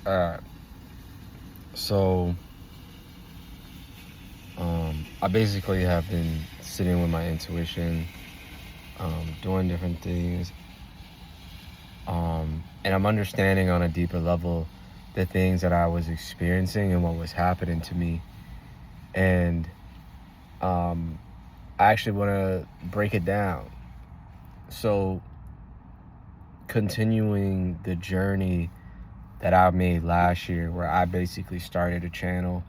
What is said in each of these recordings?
Uh, so, I basically have been sitting with my intuition, doing different things, and I'm understanding on a deeper level the things that I was experiencing and what was happening to me. And um, I actually want to break it down. So, continuing the journey that I made last year, where I basically started a channel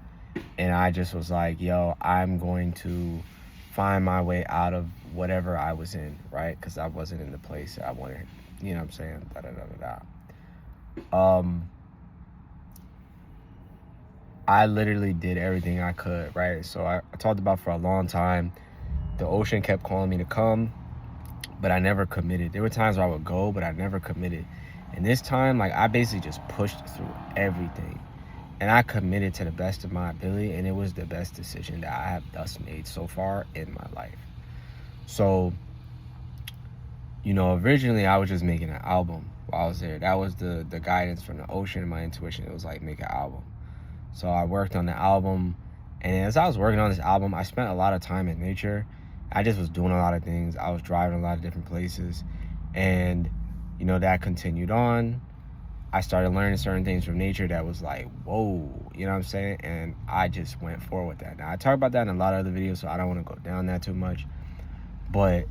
and I just was like, yo, I'm going to find my way out of whatever I was in, right? Because I wasn't in the place I wanted, you know what I'm saying? Da, da, da, da, da. I literally did everything I could, right? So I talked about for a long time, the ocean kept calling me to come, but I never committed. There were times where I would go, but I never committed. And this time, like, I basically just pushed through everything. And I committed to the best of my ability, and it was the best decision that I have thus made so far in my life. So, originally I was just making an album while I was there. That was the guidance from the ocean and my intuition. It was like, make an album. So I worked on the album, and as I was working on this album, I spent a lot of time in nature. I just was doing a lot of things. I was driving a lot of different places, and that continued on. I started learning certain things from nature that was like, whoa, you know what I'm saying? And I just went forward with that. Now, I talk about that in a lot of other videos, so I don't want to go down that too much. But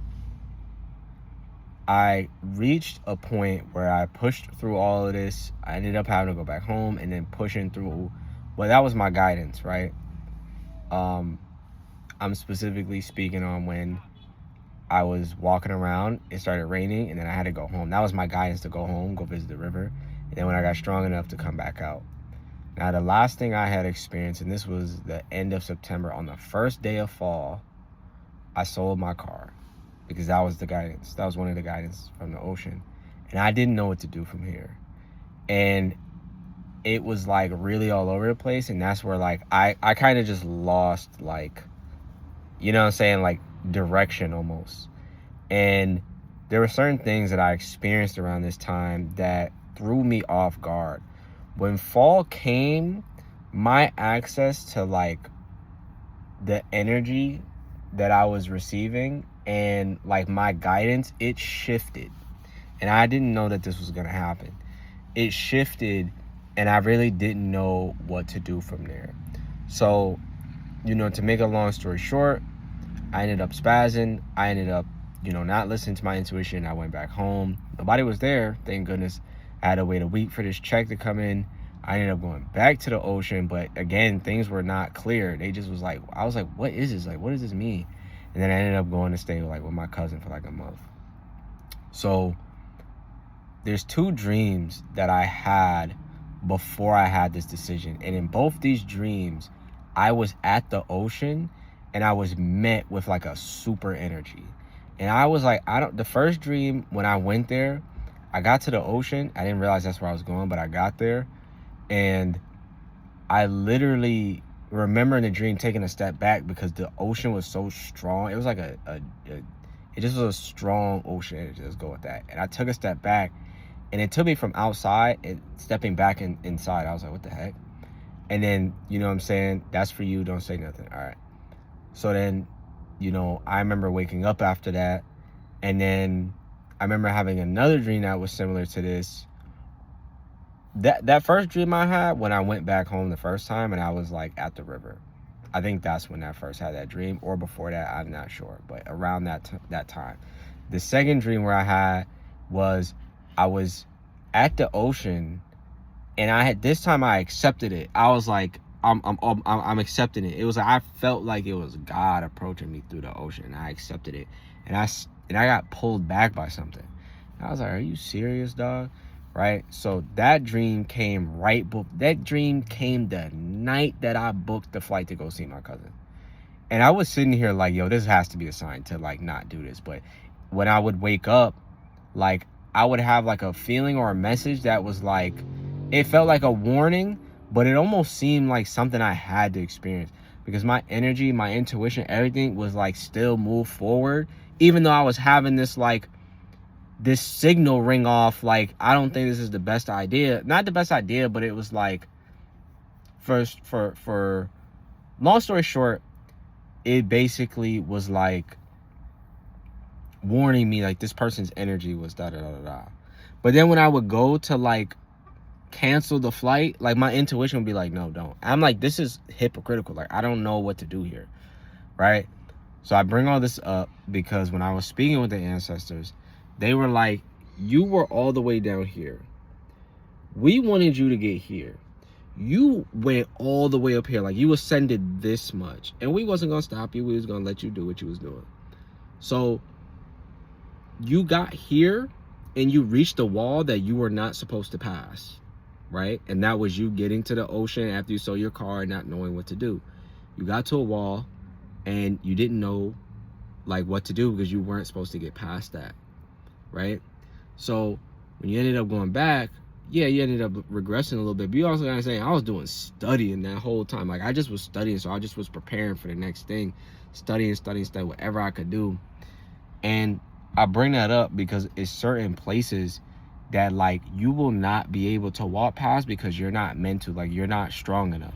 I reached a point where I pushed through all of this. I ended up having to go back home and then pushing through. Well, that was my guidance, right? I'm specifically speaking on when I was walking around, it started raining, and then I had to go home. That was my guidance, to go home, go visit the river. And then when I got strong enough to come back out. Now, the last thing I had experienced, and this was the end of September, on the first day of fall, I sold my car, because that was the guidance. That was one of the guidance from the ocean. And I didn't know what to do from here. And it was like really all over the place. And that's where like I kind of just lost, like, you know what I'm saying, like direction almost. And there were certain things that I experienced around this time that threw me off guard. When fall came, my access to like the energy that I was receiving and like my guidance, it shifted. And I didn't know that this was going to happen. It shifted, and I really didn't know what to do from there. So, to make a long story short, I ended up spazzing. I ended up, not listening to my intuition. I went back home. Nobody was there, thank goodness. I had to wait a week for this check to come in. I ended up going back to the ocean, but again, things were not clear. They just was like, I was like, what is this? Like, what does this mean? And then I ended up going to stay like with my cousin for like a month. So there's two dreams that I had before I had this decision. And in both these dreams, I was at the ocean and I was met with like a super energy. And I was like, the first dream, when I went there, I got to the ocean. I didn't realize that's where I was going, but I got there. And I literally remember in the dream taking a step back because the ocean was so strong. It was like it just was a strong ocean energy. Let's go with that. And I took a step back, and it took me from outside and stepping back inside. I was like, what the heck? And then, you know what I'm saying? That's for you. Don't say nothing. All right. So then, I remember waking up after that. And then I remember having another dream that was similar to this. That first dream I had when I went back home the first time and I was like at the river. I think that's when I first had that dream, or before that, I'm not sure, but around that time. The second dream where I had was I was at the ocean, and this time I accepted it. I was like, I'm accepting it. It was like I felt like it was God approaching me through the ocean. And I accepted it, and I got pulled back by something. And I was like, are you serious, dog? Right? So that dream came that dream came the night that I booked the flight to go see my cousin. And I was sitting here like, yo, this has to be a sign to like not do this. But when I would wake up, like I would have like a feeling or a message that was like, it felt like a warning, but it almost seemed like something I had to experience, because my energy, my intuition, everything was like still move forward, even though I was having this like this signal ring off, like, I don't think this is the best idea. Not the best idea, but it was like, for long story short, it basically was like warning me, like, this person's energy was da da da da da. But then when I would go to like cancel the flight, like, my intuition would be like, no, don't. I'm like, this is hypocritical. Like, I don't know what to do here, right? So I bring all this up because when I was speaking with the ancestors, they were like, you were all the way down here. We wanted you to get here. You went all the way up here. Like, you ascended this much. And we wasn't going to stop you. We was going to let you do what you was doing. So you got here and you reached a wall that you were not supposed to pass, right? And that was you getting to the ocean after you sold your car and not knowing what to do. You got to a wall and you didn't know, like, what to do because you weren't supposed to get past that, right? So when you ended up going back, yeah, you ended up regressing a little bit, but you also gotta say, I was doing studying that whole time. Like, I just was studying, so I just was preparing for the next thing, studying, whatever I could do. And I bring that up because it's certain places that, like, you will not be able to walk past because you're not meant to, like, you're not strong enough.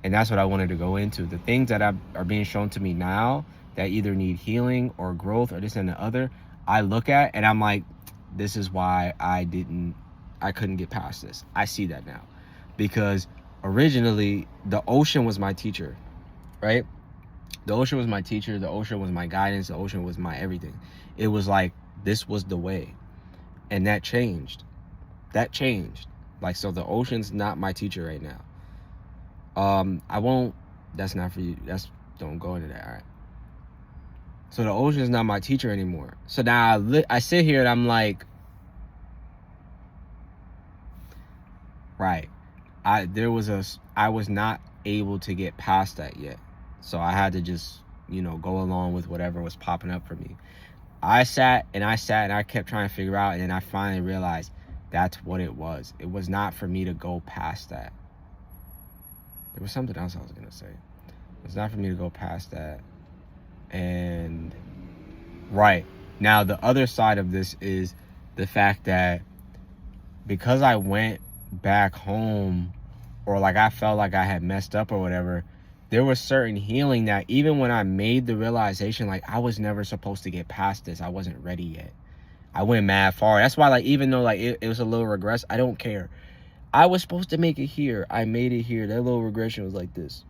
And that's what I wanted to go into. The things that are being shown to me now that either need healing or growth or this and the other, I look at and I'm like, this is why I couldn't get past this. I see that now. Because originally, the ocean was my teacher, right? The ocean was my teacher. The ocean was my guidance. The ocean was my everything. It was like, this was the way. And that changed. That changed. Like, so the ocean's not my teacher right now. I won't, that's not for you. Don't go into that, all right? So the ocean is not my teacher anymore. So now I sit here and I'm like, right. I was not able to get past that yet. So I had to just, go along with whatever was popping up for me. I sat and I kept trying to figure out, and then I finally realized that's what it was. It was not for me to go past that. There was something else I was going to say. It's not for me to go past that. And right now, the other side of this is the fact that because I went back home, or like I felt like I had messed up or whatever, there was certain healing that even when I made the realization, like, I was never supposed to get past this, I wasn't ready yet. I went mad far. That's why, like, even though like it was a little regress, I don't care. I was supposed to make it here. I made it here. That little regression was like this.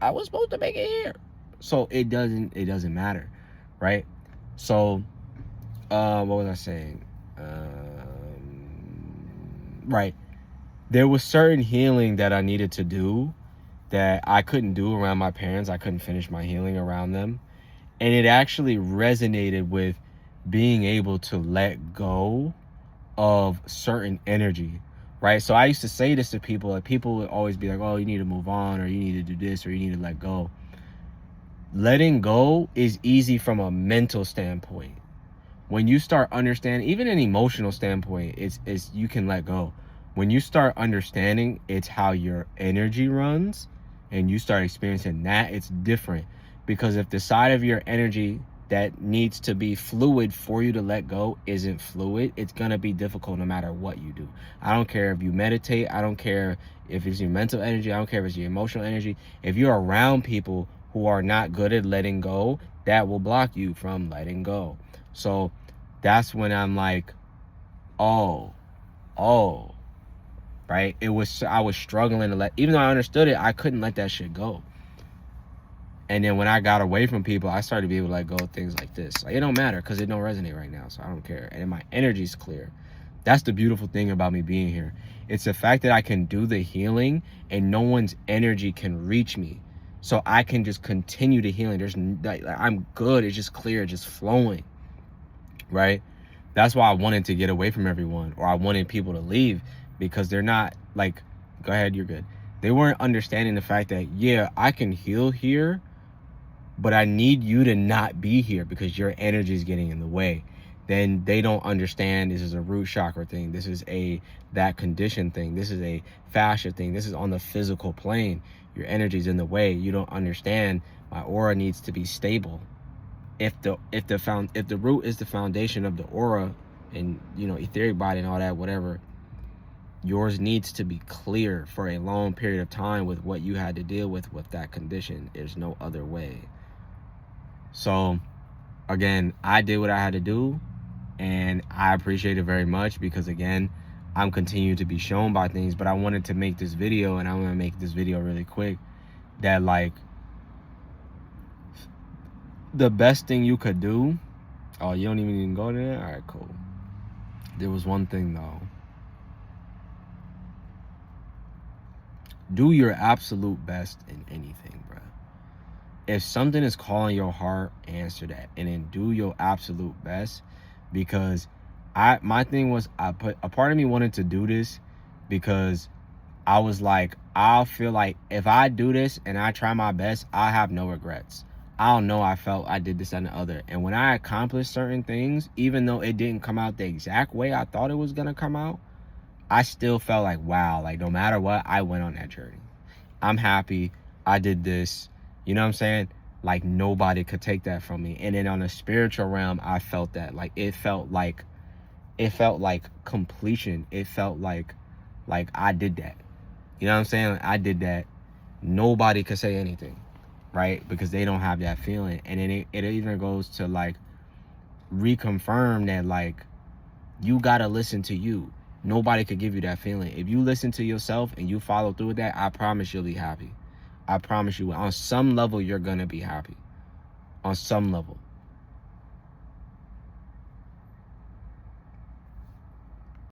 I was supposed to make it here. So it doesn't matter, right? So what was I saying? Right. There was certain healing that I needed to do that I couldn't do around my parents. I couldn't finish my healing around them. And it actually resonated with being able to let go of certain energy, right? So I used to say this to people. Like, people would always be like, oh, you need to move on, or you need to do this, or you need to let go. Letting go is easy from a mental standpoint. When you start understanding, even an emotional standpoint, it's you can let go. When you start understanding it's how your energy runs and you start experiencing that, it's different. Because if the side of your energy that needs to be fluid for you to let go isn't fluid, it's going to be difficult no matter what you do. I don't care if you meditate. I don't care if it's your mental energy. I don't care if it's your emotional energy. If you're around people who are not good at letting go, that will block you from letting go. So that's when I'm like, oh, right? I was struggling to even though I understood it, I couldn't let that shit go. And then when I got away from people, I started to be able to let go of things like this. Like, it don't matter because it don't resonate right now, so I don't care. And my energy's clear. That's the beautiful thing about me being here. It's the fact that I can do the healing and no one's energy can reach me. So I can just continue the healing. I'm good. It's just clear, just flowing, right? That's why I wanted to get away from everyone, or I wanted people to leave, because they're not like, go ahead, you're good. They weren't understanding the fact that, yeah, I can heal here, but I need you to not be here because your energy is getting in the way. Then they don't understand this is a root chakra thing. This is that condition thing. This is a fascia thing. This is on the physical plane. Your energy's in the way. You don't understand my aura needs to be stable. If the root is the foundation of the aura, and, you know, etheric body and all that, whatever, yours needs to be clear for a long period of time with what you had to deal with that condition. There's no other way. So again, I did what I had to do, and I appreciate it very much, because again, I'm continuing to be shown by things. But I wanted to make this video, and I'm gonna make this video really quick, that like the best thing you could do. Oh, you don't even need to go there? All right, cool. There was one thing though. Do your absolute best in anything, bro. If something is calling your heart, answer that, and then do your absolute best. Because my thing was, a part of me wanted to do this because I was like, I'll feel like if I do this and I try my best, I have no regrets. I'll know I felt I did this and the other. And when I accomplished certain things, even though it didn't come out the exact way I thought it was gonna come out, I still felt like, wow, like no matter what, I went on that journey. I'm happy I did this. You know what I'm saying? Like nobody could take that from me. And then on a spiritual realm, I felt that. Like it felt like completion. It felt like I did that. You know what I'm saying? I did that. Nobody could say anything, right? Because they don't have that feeling. And then it even goes to like reconfirm that like you gotta listen to you. Nobody could give you that feeling. If you listen to yourself and you follow through with that, I promise you'll be happy. I promise you, on some level, you're gonna be happy. On some level.